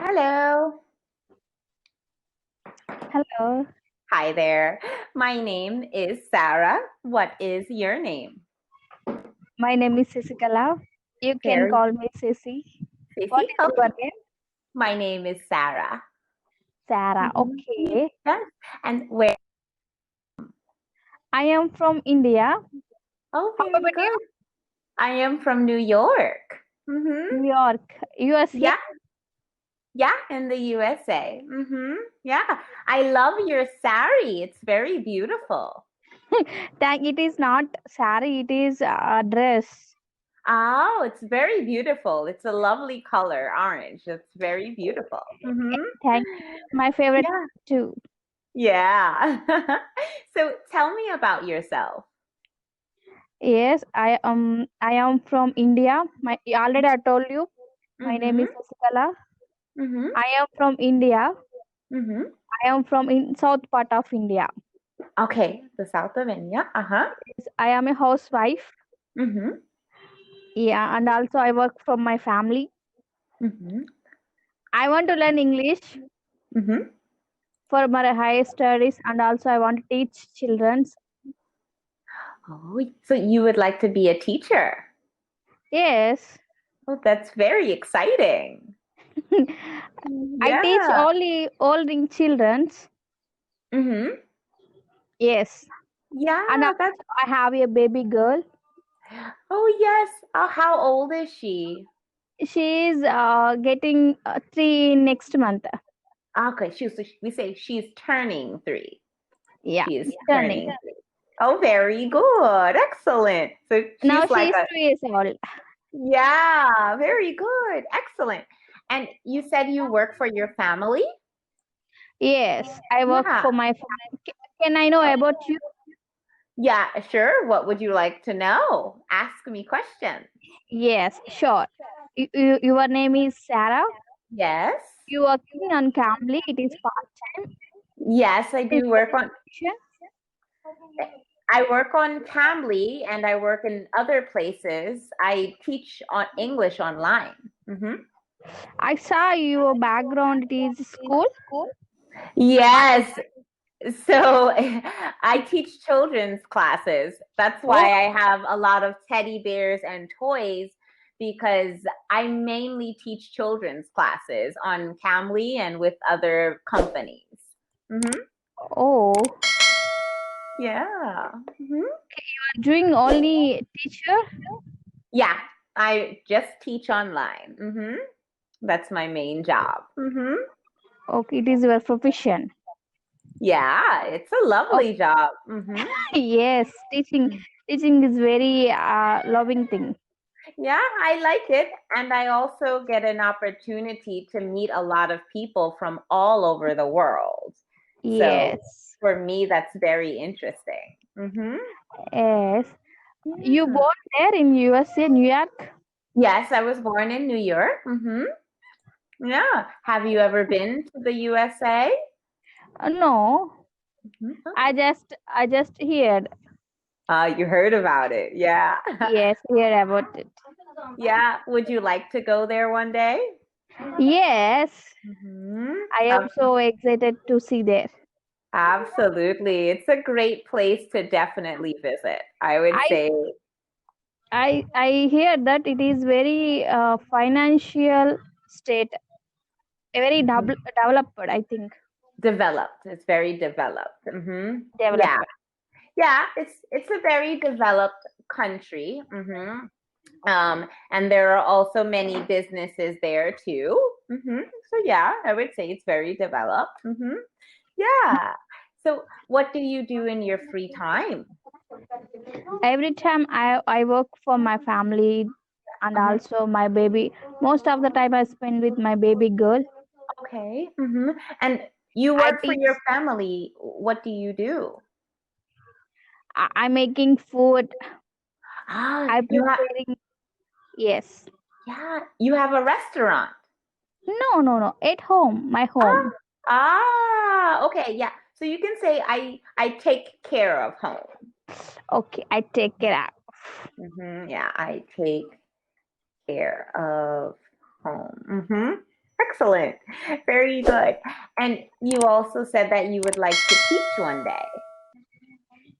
Hello. Hello, Hi there. My name is Sarah. What is your name? my name is Sasikala. You can Very call me Sissy. What Sissy. is Okay. your name? My name is Sarah. Sarah. Mhm. Okay. Yes. And where? I am from India. Oh, How very about you? good. I am from New York. New York, USA. Yeah. Yeah, in the USA. Yeah. I love your sari. It's very beautiful. Thank. It is not saree. It is a dress. Oh, it's very beautiful. It's a lovely color, orange. It's very beautiful. Thank you. My favorite Yeah. too. Yeah. So tell me about yourself. Yes, I am from India. My already I told you. My name Mm-hmm. is Sasikala. Mm-hmm. I am from India. Mm-hmm. I am from in south part of India. Okay, the south of India. Uh-huh. Yes, I am a housewife. Mm-hmm. Yeah, and also I work from my family. Mm-hmm. I want to learn English Mm-hmm. for my higher studies, and also I want to teach children. Oh, so you would like to be a teacher. Yes, Oh, that's very exciting. I teach Yeah. only all the childrens. Mm-hmm. Yes, and Yeah, that's also I have a baby girl. oh yes. How old is she? She is getting 3 next month. Okay, we say she's turning 3. Yeah, She is turning. turning 3. Oh, very good. Excellent. So Now she's she like is a 2 years old. yeah, very good. Excellent. And you said you work for your family? Yes, I work Yeah. for my family. Can I know about you? Yeah, sure. What would you like to know? Ask me questions. Yes, sure. Your name is Sarah. Yes. You working on Cambly. It is part time. Yes, I Is do your work on profession? I work on Cambly and I work in other places. I teach on English online. I saw your background. It is school. Yes. So I teach children's classes. That's Oh, why I have a lot of teddy bears and toys because I mainly teach children's classes on Cambly and with other companies. hmm oh, Yeah. doing only teacher. Yeah, I just teach online. That's my main job. Okay, it is your profession. Yeah, it's a Oh, lovely job. yes, teaching is very loving thing. Yeah, I like it. And I also get an opportunity to meet a lot of people from all over the world. So Yes, for me, that's very interesting. yes. You Yeah. born there in USA, New York? Yes, I was born in New York. Yeah. Have you ever been to the USA? No, Okay. I just heard. You heard about it. Yeah. Yes, hear about it. Yeah. Would you like to go there one day? Yes, hmm I am so excited to see there. Absolutely. It's a great place to definitely visit. I would I say, I hear that it is very financial state, very mhm, developed. I think developed. It's very developed. Yeah. developed. Yeah, it's a very developed country. And there are also many businesses there too. So yeah, I would say it's very developed. Yeah. So what do you do in your free time? Every time I work for my family and Uh-huh. also my baby. Most of the time I spend with my baby girl. Okay. And you I work for teach. your family. What do you do? I'm making food. Ah, I you have preparing. Yes. yeah, you have a restaurant. No. At home, my Ah, home. okay, yeah. So you can say I take care of home. Okay, I take care of. Yeah, I take care of home. Excellent. Very good. And you also said that you would like to teach one day.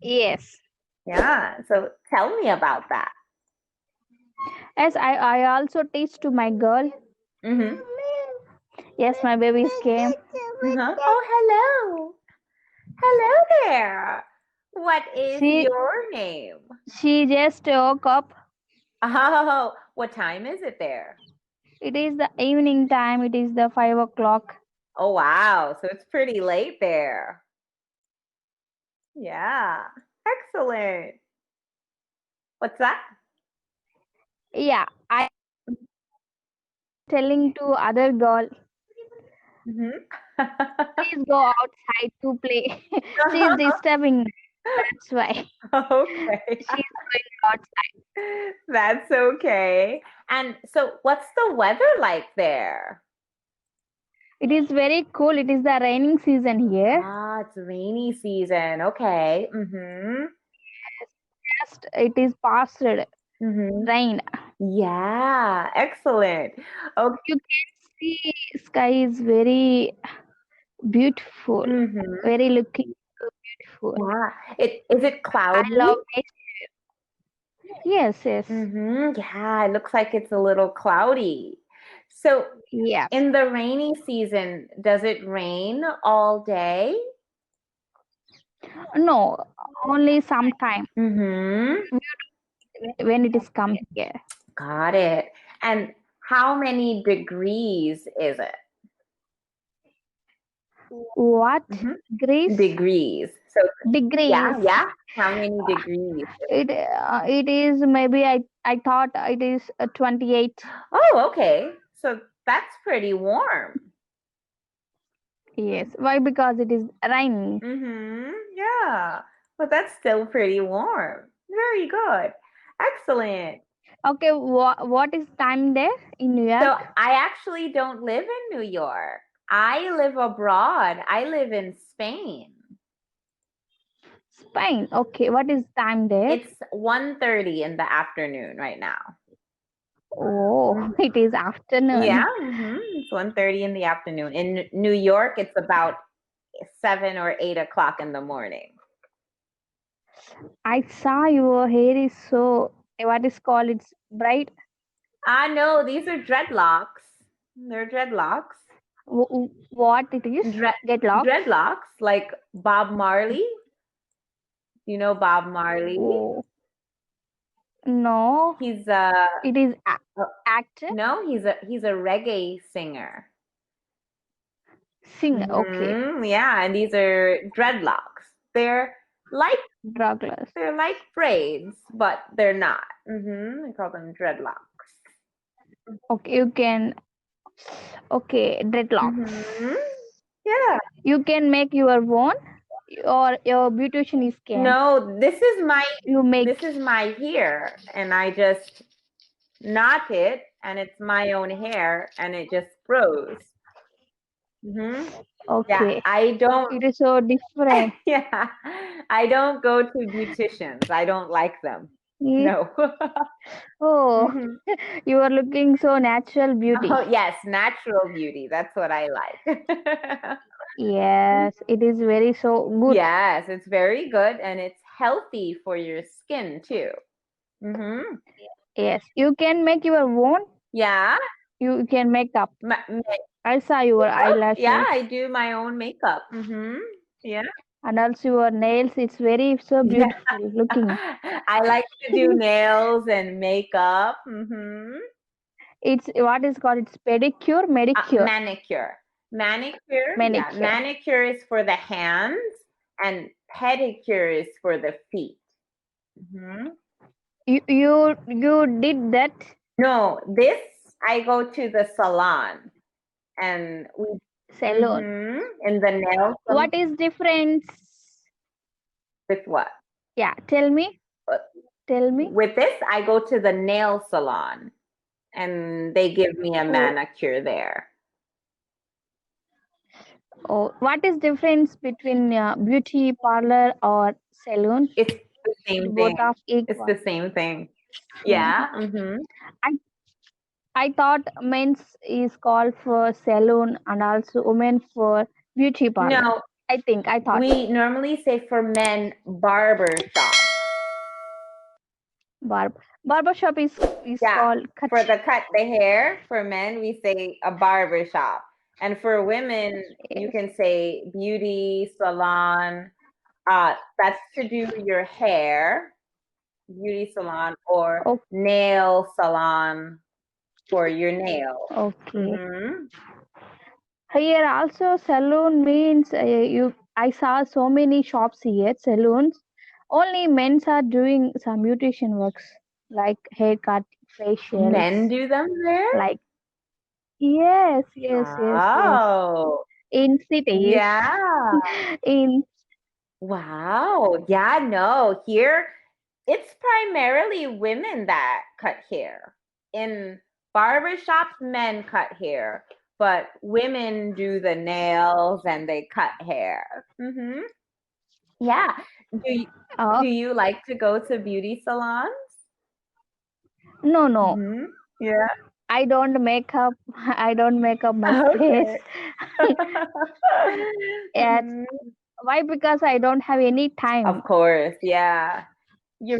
Yes. Yeah. So tell me about that. Yes, I also teach to my girl. Mm-hmm. Yes, my babies came. Uh-huh. Oh, hello. Hello there. What is She your name? she just woke up. Oh, what time is it there? It is the evening time. It is the 5 o'clock. Oh, wow. So it's pretty late there. Yeah. Excellent. What's that? Yeah, I telling to other girl, Mm-hmm. please go outside to play. She's disturbing me. That's why Okay. she's going outside. That's okay. And so, what's the weather like there? It is very cool. It is the raining season here. Ah, it's rainy season. Okay. Mm-hmm. Just it is past Mm-hmm. rain. Yeah, excellent. Okay. You can see sky is very beautiful, Mm-hmm. very looking so beautiful. Yeah. Is it I cloudy? love nature. Yes, yes, Mm-hmm. Yeah, it looks like it's a little cloudy. So, yeah. in the rainy season, does it rain all day? No, only sometime Mm-hmm. when it is come here. Got it. And how many degrees is it? What Mm-hmm. degrees? Degrees. So, Degrees. yeah. How many degrees? It is maybe I thought it is 28. Oh, okay. So that's pretty warm. Yes. Why? Because it is raining. Mm-hmm. Yeah. But that's still pretty warm. Very good. Excellent. Okay. What is time there in New So York? I actually don't live in New York. I live abroad. I live in Spain. Spain. Okay. What is time there? It's 1:30 in the afternoon right now. Oh, it is afternoon. Yeah, it's 1:30 in the afternoon. In New York, it's about 7 or 8 o'clock in the morning. I saw your hair is so what is called it's bright. No, these are dreadlocks. They're dreadlocks. What it is? Get locked. Dreadlocks, like Bob Marley. You know Bob Marley? Oh, no. He's It is actor. no, he's a reggae singer. Singer. Okay. Yeah, and these are dreadlocks. They're like Drugless. they're like braids, but they're not. We call them dreadlocks. Okay, you can. Okay, dreadlocks. Yeah. You can make your own, or your beautician is can. No, this is You make. my hair, and I just knot it, and it's my own hair, and it just grows. Okay. Yeah, I don't. It is so different. Yeah, I don't go to beauticians. I don't like them. No. Oh, you are looking so natural beauty. Oh, yes, natural beauty. That's what I like. Yes, it is very so good. Yes, it's very good, and it's healthy for your skin too. Yes, you can make your own. Yeah. You can make up. Ma- I saw your eyelashes. Yeah, I do my own makeup. Yeah. And also your nails. It's very so beautiful looking. I like to do nails and makeup. It's what is called. It's pedicure, manicure. Manicure. Manicure. Yeah, Manicure. manicure is for the hands, and pedicure is for the feet. You did that? No, this I go to the salon, and we Salon. in the nail. What is difference? With what? Yeah, tell me. Tell me. With this, I go to the nail salon, and they give me a manicure there. Oh, what is difference between beauty parlor or salon? It's the same Both thing. of equal. It's the same thing. Yeah. I thought men's is called for salon and also women for beauty parlor. No, I thought we normally say for men barber shop. barber shop is Yeah, called cut. for the hair, for men we say a barber shop. And for women, you Yes. can say beauty salon. That's to do your hair, beauty salon, or Oh, nail salon for your nails. okay. Mm-hmm. Here also saloon means you. I saw so many shops here, saloons. Only men's are doing some beautician works like haircut, facials. Men do them there? Like yes. Oh, In cities, yeah. in Wow. Yeah, no. Here, it's primarily women that cut hair. In barbershops, men cut hair, but women do the nails and they cut hair. Mm-hmm. Yeah. Do you, uh, do you like to go to beauty salons? no. Mm-hmm. Yeah. I don't make up. I don't make up my face. Okay. Yes. Mhm. Why? Because I don't have any time. Of course. Yeah. You.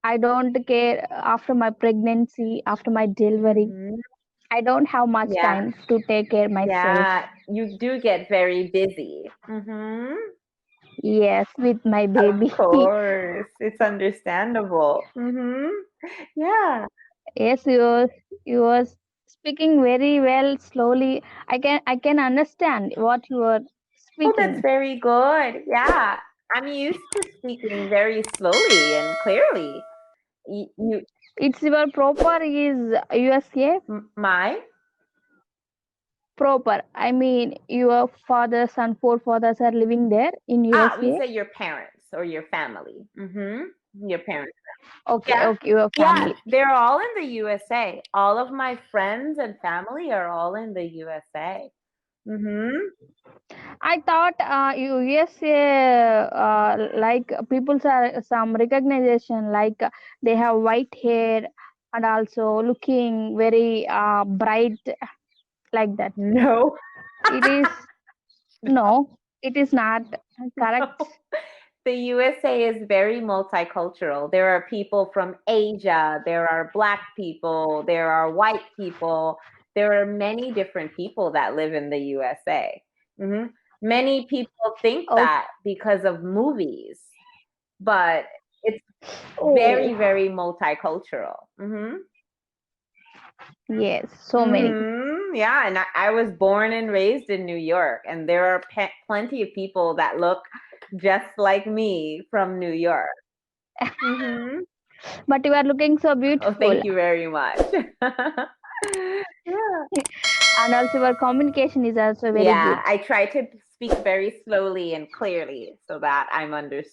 I don't care after my pregnancy, after my delivery. Mhm. I don't have much Yeah. time to take care myself. Yeah, you do get very busy. Mm-hmm. Yes, with my Of baby. course, it's understandable. Mm-hmm. Yeah. Yes, you was speaking very well slowly. I can understand what you are Oh, that's speaking. very good. Yeah, I'm used to speaking very slowly and clearly. You, It's your proper is USA my, proper. I mean, your fathers and forefathers are living there in we USA. say your parents or your family. Mm-hmm. Your parents. Okay, Yeah. okay, your Yeah, family. they're all in the USA. All of my friends and family are all in the USA. Mm-hmm. I thought USA like people's are some recognition like they have white hair and also looking very bright like that. No. It is no, it is not correct. The USA is very multicultural. There are people from Asia, there are Black people, there are white people. There are many different people that live in the USA. Hmm. Many people think Oh, that because of movies, but it's oh very, very multicultural. yes, so many. Yeah, and I was born and raised in New York, and there are plenty of people that look just like me from New York. Mm-hmm. But you are looking so Oh, beautiful, thank you very much. Yeah. and also your communication is also very Yeah, good. I try to speak very slowly and clearly so that I'm understood.